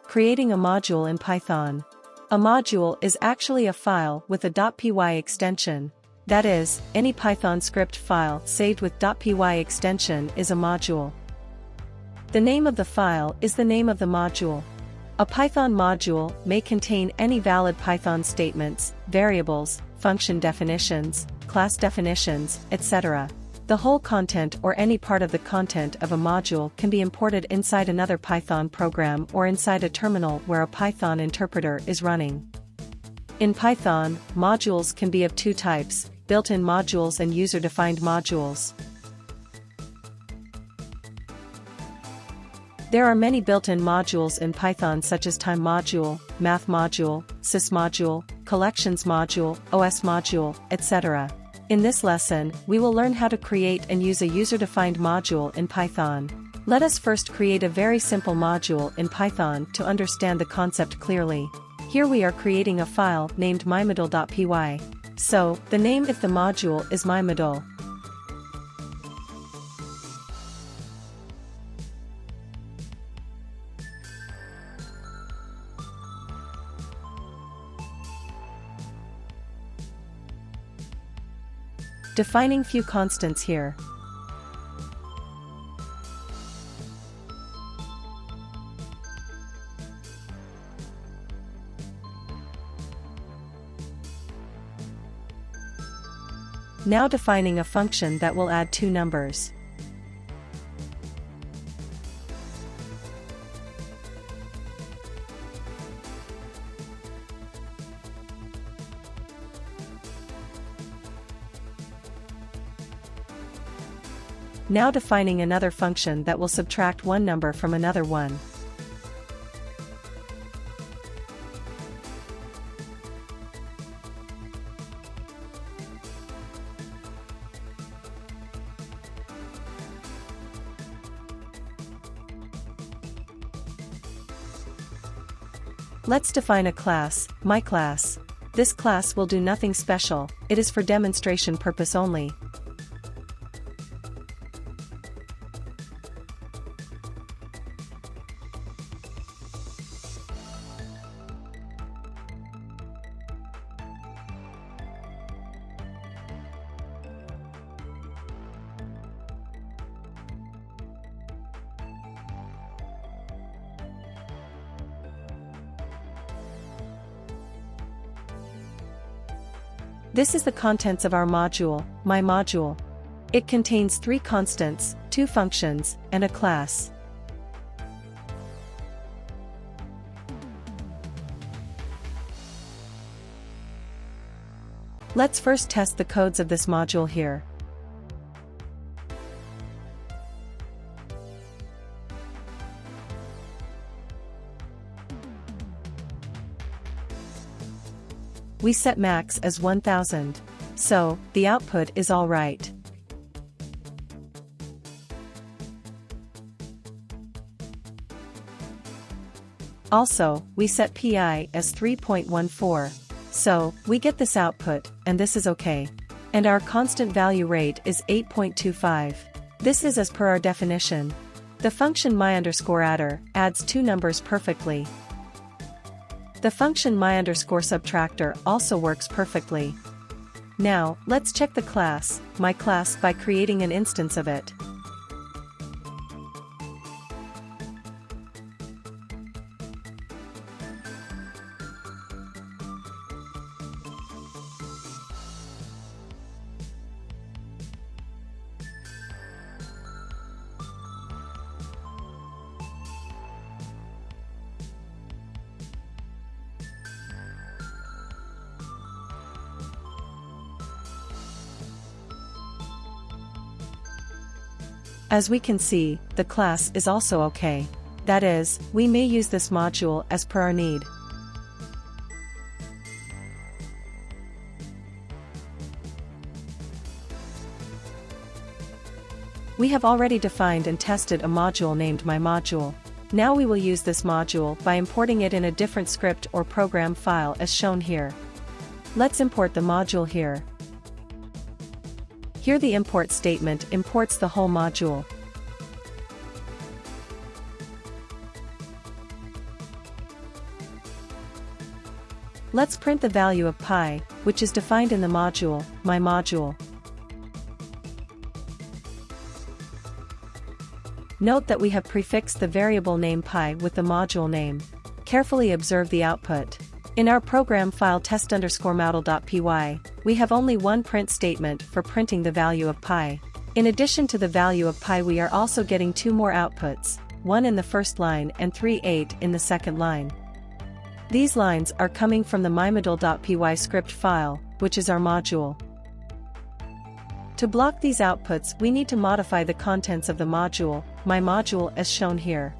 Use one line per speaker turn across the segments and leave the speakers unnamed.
Creating a module in Python. A module is actually a file with a .py extension. That is, any Python script file saved with .py extension is a module. The name of the file is the name of the module. A Python module may contain any valid Python statements, variables, function definitions, class definitions, etc. The whole content or any part of the content of a module can be imported inside another Python program or inside a terminal where a Python interpreter is running. In Python, modules can be of two types: built-in modules and user-defined modules. There are many built-in modules in Python such as time module, math module, sys module, collections module, OS module, etc. In this lesson, we will learn how to create and use a user-defined module in Python. Let us first create a very simple module in Python to understand the concept clearly. Here we are creating a file named mymodule.py. So, the name of the module is mymodule. Defining few constants here. Now defining a function that will add two numbers. Now defining another function that will subtract one number from another one. Let's define a class, myClass. This class will do nothing special, it is for demonstration purpose only. This is the contents of our module, myModule. It contains three constants, two functions, and a class. Let's first test the codes of this module here. We set max as 1000. So, the output is alright. Also, we set PI as 3.14. So, we get this output, and this is okay. And our constant value rate is 8.25. This is as per our definition. The function my_adder adds two numbers perfectly. The function my_subtractor also works perfectly. Now, let's check the class, myClass, by creating an instance of it. As we can see, the class is also okay. That is, we may use this module as per our need. We have already defined and tested a module named myModule. Now we will use this module by importing it in a different script or program file as shown here. Let's import the module here. Here the import statement imports the whole module. Let's print the value of pi, which is defined in the module, myModule. Note that we have prefixed the variable name pi with the module name. Carefully observe the output. In our program file test_model.py, we have only one print statement for printing the value of pi. In addition to the value of pi, we are also getting two more outputs, one in the first line and 3/8 in the second line. These lines are coming from the myModule.py script file, which is our module. To block these outputs, we need to modify the contents of the module, myModule, as shown here.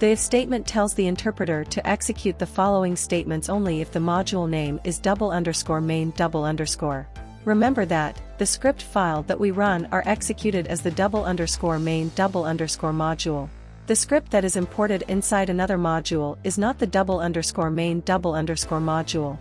The if statement tells the interpreter to execute the following statements only if the module name is _main_. Remember that the script file that we run are executed as the _main_. Module. The script that is imported inside another module is not the _main_. Module.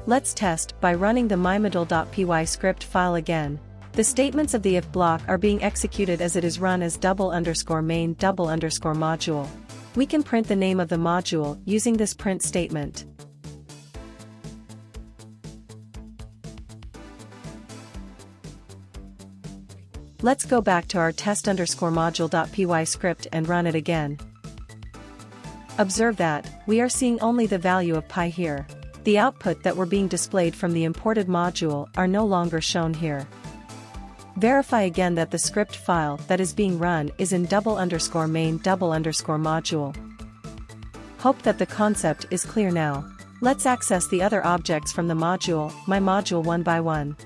Let's test by running the myModule.py script file again. The statements of the if block are being executed as it is run as _main_. Module. We can print the name of the module using this print statement. Let's go back to our test_module.py script and run it again. Observe that we are seeing only the value of pi here. The output that were being displayed from the imported module are no longer shown here. Verify again that the script file that is being run is in _main_. Module. Hope that the concept is clear now. Let's access the other objects from the module, myModule, one by one.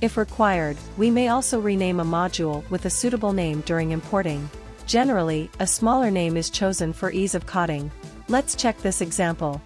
If required, we may also rename a module with a suitable name during importing. Generally, a smaller name is chosen for ease of coding. Let's check this example.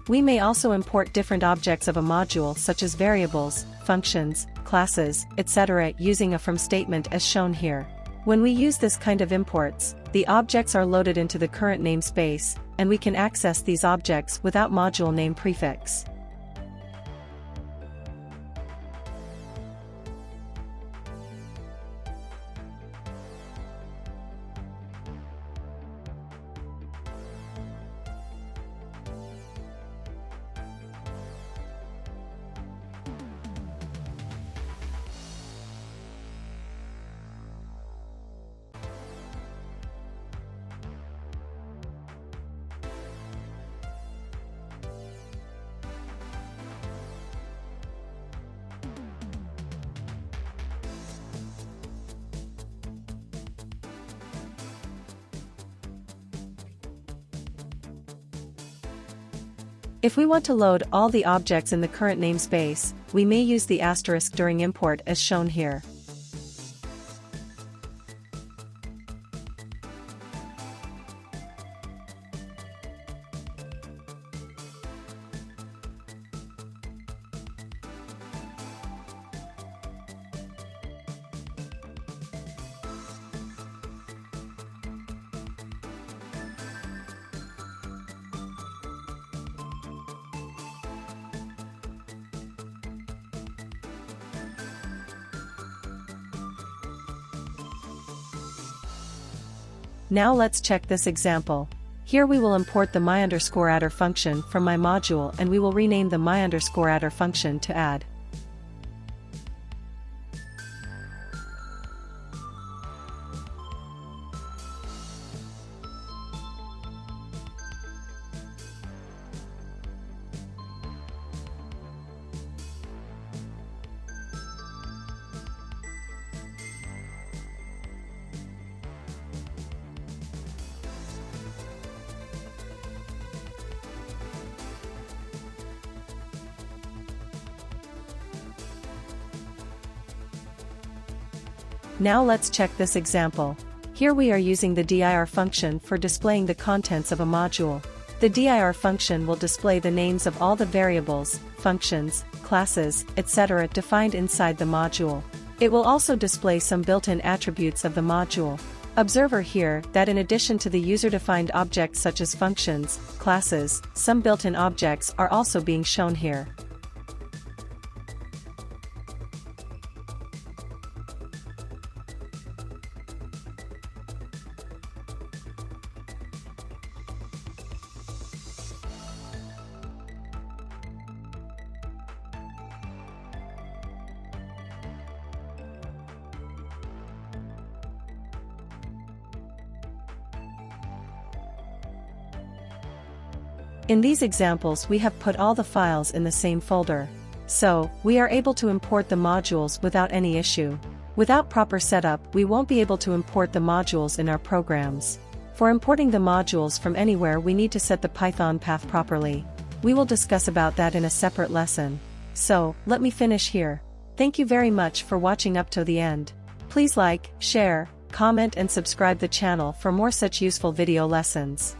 We may also import different objects of a module such as variables, functions, classes, etc. using a from statement as shown here. When we use this kind of imports, the objects are loaded into the current namespace, and we can access these objects without module name prefix. If we want to load all the objects in the current namespace, we may use the asterisk during import as shown here. Now let's check this example. Here we will import the my_adder function from my module, and we will rename the my_adder function to add. Now let's check this example. Here we are using the dir function for displaying the contents of a module. The dir function will display the names of all the variables, functions, classes, etc. defined inside the module. It will also display some built-in attributes of the module. Observe here that in addition to the user-defined objects such as functions, classes, some built-in objects are also being shown here. In these examples we have put all the files in the same folder. So, we are able to import the modules without any issue. Without proper setup we won't be able to import the modules in our programs. For importing the modules from anywhere we need to set the Python path properly. We will discuss about that in a separate lesson. So, let me finish here. Thank you very much for watching up to the end. Please like, share, comment and subscribe the channel for more such useful video lessons.